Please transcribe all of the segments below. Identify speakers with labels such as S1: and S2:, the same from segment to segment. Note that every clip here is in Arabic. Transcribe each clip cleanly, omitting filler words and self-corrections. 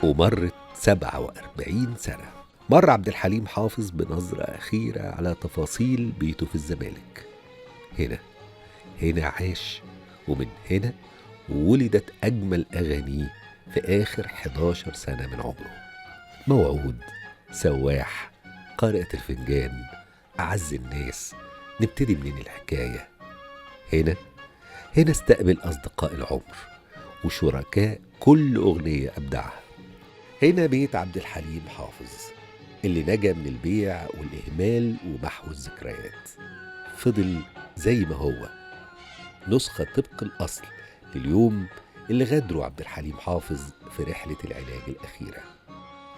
S1: ومرت 47 سنة. مر عبد الحليم حافظ بنظرة أخيرة على تفاصيل بيته في الزمالك. هنا عاش، ومن هنا ولدت أجمل أغانيه في آخر 11 سنة من عمره. موعود، سواح، قارئة الفنجان، أعز الناس. نبتدي منين الحكاية؟ هنا استقبل أصدقاء العمر وشركاء كل أغنية أبدعها. هنا بيت عبد الحليم حافظ اللي نجا من البيع والإهمال ومحو الذكريات. فضل زي ما هو، نسخة طبق الأصل لليوم اللي غادره عبد الحليم حافظ في رحلة العلاج الأخيرة.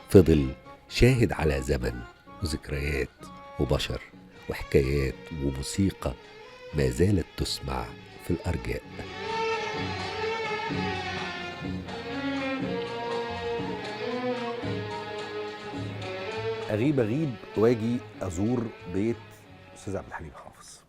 S1: فضل شاهد على زمن وذكريات وبشر وحكايات وموسيقى ما زالت تسمع في الأرجاء. أغيب واجي أزور بيت أستاذ عبد الحليم حافظ.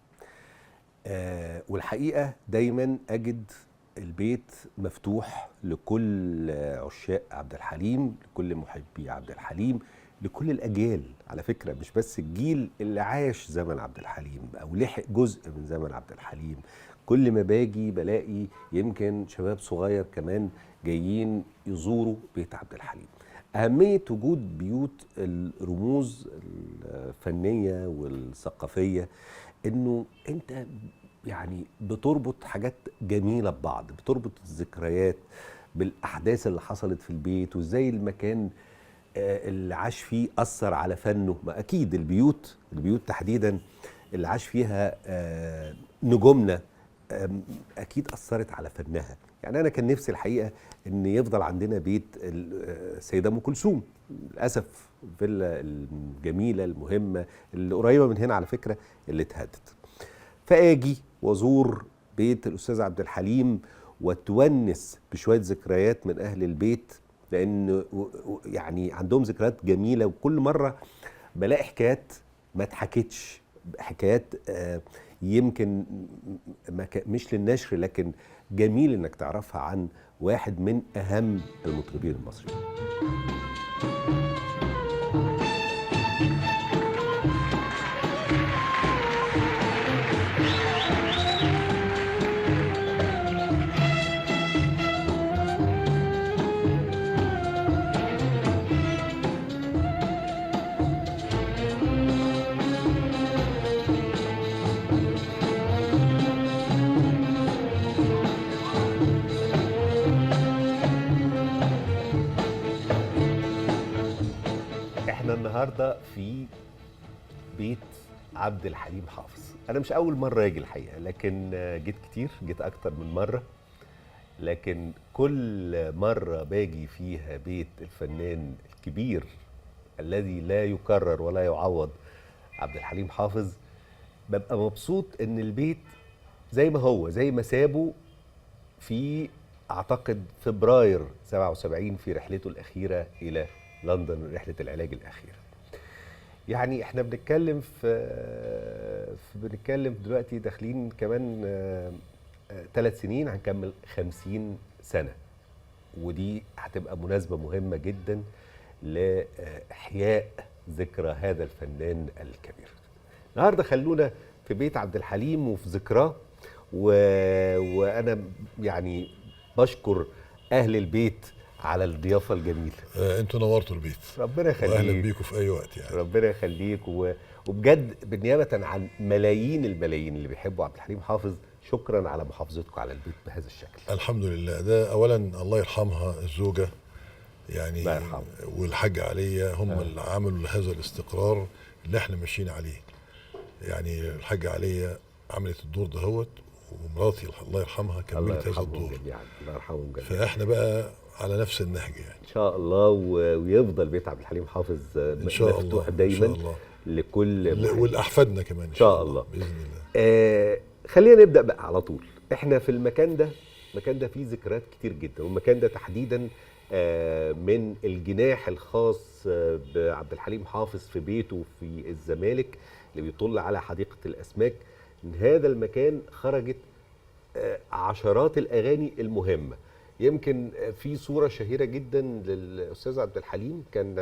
S1: والحقيقة دايما أجد البيت مفتوح لكل عشاق عبد الحليم، لكل محبي عبد الحليم، لكل الأجيال على فكرة، مش بس الجيل اللي عاش زمن عبد الحليم أو لحق جزء من زمن عبد الحليم. كل ما باجي بلاقي يمكن شباب صغير كمان جايين يزوروا بيت عبد الحليم. أهمية وجود بيوت الرموز الفنية والثقافية إنه أنت يعني بتربط حاجات جميلة ببعض، بتربط الذكريات بالأحداث اللي حصلت في البيت، وإزاي المكان اللي عاش فيه أثر على فنه. ما أكيد البيوت تحديدا اللي عاش فيها نجومنا أكيد أثرت على فنها. يعني أنا كان نفسي الحقيقة إن يفضل عندنا بيت السيدة أم كلثوم. للأسف الفيلا الجميلة المهمة اللي قريبة من هنا على فكرة اللي اتهدت. فآجي وأزور بيت الأستاذ عبد الحليم وتونس بشوية ذكريات من أهل البيت، لأن يعني عندهم ذكريات جميلة، وكل مرة بلاقي حكايات ما اتحكتش، حكايات يمكن مش للنشر لكن جميل انك تعرفها عن واحد من اهم المطربين المصريين. احنا النهارده في بيت عبد الحليم حافظ. انا مش اول مره اجي الحقيقه، لكن جيت كتير، جيت اكتر من مره، لكن كل مره باجي فيها بيت الفنان الكبير الذي لا يكرر ولا يعوض عبد الحليم حافظ ببقى مبسوط ان البيت زي ما هو، زي ما سابه في اعتقد فبراير 77 في رحلته الاخيره الى لندن، رحلة العلاج الأخيرة. يعني احنا بنتكلم دلوقتي داخلين كمان 3 سنين هنكمل 50 سنة، ودي هتبقى مناسبة مهمة جدا لإحياء ذكرى هذا الفنان الكبير. النهارده خلونا في بيت عبد الحليم وفي ذكراه، وأنا يعني بشكر أهل البيت على الضيافه الجميله.
S2: انتوا نورتوا البيت،
S1: ربنا يخليك،
S2: واهلا بيكم في اي وقت. يعني
S1: ربنا يخليك، وبجد بالنيابه عن ملايين اللي بيحبوا عبد الحليم حافظ، شكرا على محافظتكم على البيت بهذا الشكل.
S2: الحمد لله. ده اولا الله يرحمها الزوجه يعني والحاجه عليا، هم اللي عملوا هذا الاستقرار اللي احنا ماشيين عليه. يعني الحاجه عليا عملت الدور دهوت، ومراتي الله يرحمها كملت هذا الدور.
S1: الله يرحمهم جميعا.
S2: فاحنا بقى على نفس النهج يعني
S1: ان شاء الله، ويفضل بيت عبد الحليم حافظ
S2: إن شاء
S1: مفتوح
S2: الله
S1: دايما
S2: إن شاء الله.
S1: لكل
S2: والاحفادنا كمان
S1: ان شاء الله
S2: باذن الله.
S1: خلينا نبدا بقى على طول. احنا في المكان ده فيه ذكريات كتير جدا، والمكان ده تحديدا من الجناح الخاص بعبد الحليم حافظ في بيته في الزمالك اللي بيطل على حديقة الأسماك. من هذا المكان خرجت عشرات الأغاني المهمة. يمكن في صورة شهيرة جدا للأستاذ عبد الحليم، كان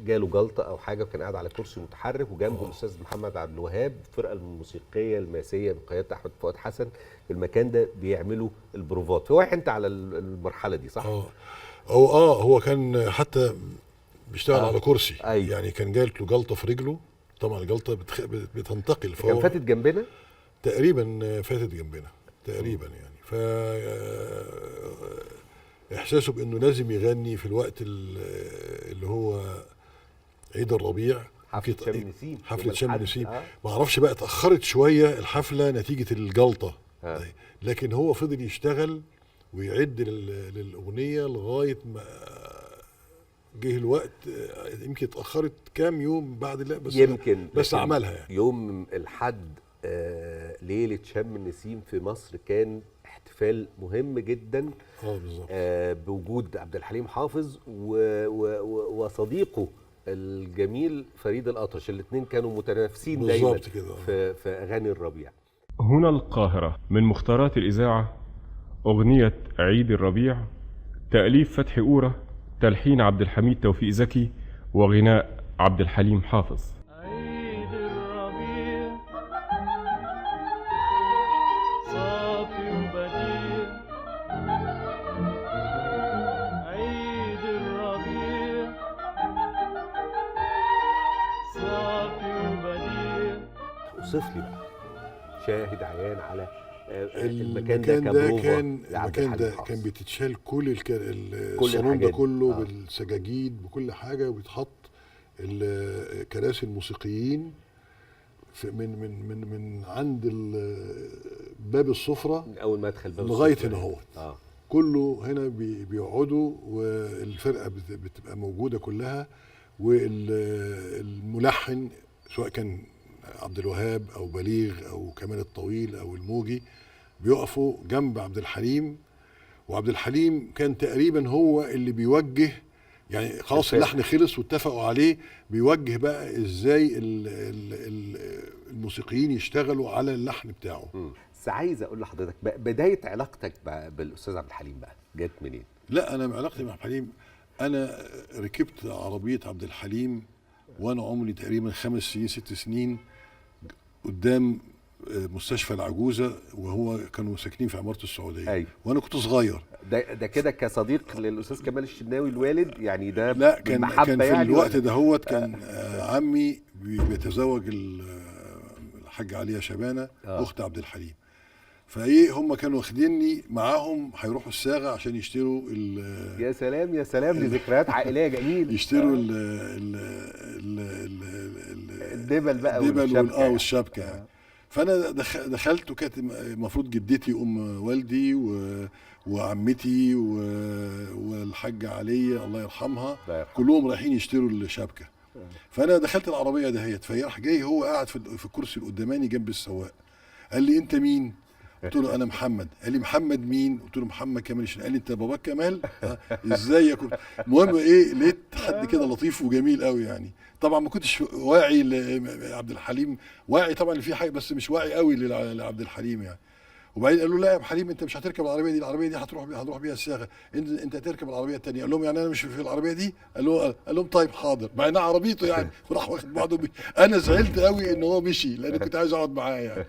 S1: جاله جلطة أو حاجة وكان قاعد على كرسي متحرك وجنبه الأستاذ محمد عبد الوهاب، الفرقة الموسيقية الماسية بقيادة أحمد فؤاد حسن في المكان ده بيعملوا البروفات. فواحد أنت على المرحلة دي صح؟
S2: هو كان حتى بيشتغل على كرسي.
S1: أيوة.
S2: يعني كان جالت له جلطة في رجله، طبعا الجلطة بتنتقل،
S1: كان فاتت جنبنا؟
S2: تقريبا فاتت جنبنا تقريبا يعني. ف احساسه بانه لازم يغني في الوقت اللي هو عيد الربيع،
S1: حفلة شم النسيم،
S2: حفلة شم النسيم. ما اعرفش بقى اتاخرت شويه الحفله نتيجه الجلطه، لكن هو فضل يشتغل ويعد للاغنيه لغايه ما جه الوقت. يمكن اتاخرت كام يوم بعد، لا بس
S1: يمكن
S2: بس عملها يعني.
S1: يوم الحد ليله شم النسيم في مصر كان احتفال مهم جدا
S2: بالظبط
S1: بوجود عبد الحليم حافظ وصديقه الجميل فريد الأطرش. الاثنين كانوا متنافسين دايما في اغاني الربيع.
S3: هنا القاهرة، من مختارات الإذاعة أغنية عيد الربيع، تأليف فتحي أورة، تلحين عبد الحميد توفيق زكي، وغناء عبد الحليم حافظ.
S4: عيد الربيع صافي وبديع، عيد الربيع صافي وبديع.
S1: اوصف لي بقى، شاهد عيان على
S2: المكان ده المكان ده كان بتتشال كل الصالون ده كله بالسجاجيد بكل حاجه، وبيتحط كراسي الموسيقيين من عند باب السفره
S1: من اول ما ادخل باب
S2: لغايه هنا اهوت. كله هنا بيقعدوا، والفرقه بتبقى موجوده كلها، والملحن سواء كان عبد الوهاب او بليغ او كمال الطويل او الموجي بيقفوا جنب عبد الحليم. وعبد الحليم كان تقريبا هو اللي بيوجه، يعني خلاص اللحن خلص واتفقوا عليه، بيوجه بقى ازاي الموسيقيين يشتغلوا على اللحن بتاعه.
S1: بس عايز اقول لحضرتك بدايه علاقتك بالاستاذ عبد الحليم بقى جت منين؟
S2: لا انا علاقتي مع عبد الحليم، انا ركبت عربيه عبد الحليم وانا عمري تقريبا 5 سنين 6 سنين قدام مستشفى العجوزه، وهو كانوا ساكنين في عماره السعوديه.
S1: أيوة.
S2: وانا كنت صغير.
S1: ده كده كصديق للاستاذ كمال الشناوي الوالد يعني؟ ده
S2: لا كان في يعني الوقت دهوت كان عمي بيتزوج الحاجه عليا شبانه اخت عبد الحليم، فايه هم كانوا واخديني معاهم هيروحوا الصاغه عشان يشتروا
S1: يا سلام يا سلام، دي ذكريات عائليه جميله.
S2: يشتروا
S1: الدبل بقى
S2: والشبكه. فانا دخلت، وكانت المفروض جدتي ام والدي وعمتي والحاجه عليا الله يرحمها كلهم رايحين يشتروا الشبكه. فانا دخلت العربيه دهيت، فهي راح جاي هو قاعد في الكرسي القداماني جنب السواق، قال لي انت مين؟ قلت له انا محمد. قال لي محمد مين؟ قلت له محمد كمال الشناوي. قال لي انت باباك كمال؟ ازيك؟ المهم ايه، لقيت حد كده لطيف وجميل قوي يعني. طبعا ما كنتش واعي لعبد الحليم، واعي طبعا اللي فيه حاجه بس مش واعي قوي لعبد الحليم يعني. وبعدين قالوا لا يا ابو حليم انت مش هتركب العربيه دي، العربيه دي هتروح بيها الصاغه، انت هتركب العربيه الثانيه. قال لهم يعني انا مش في العربيه دي؟ قال لهم طيب حاضر، مع انها عربيته يعني. وراح واخد بعضه انا زعلت قوي ان هو مشي لان كنت عايز اقعد معاه يعني.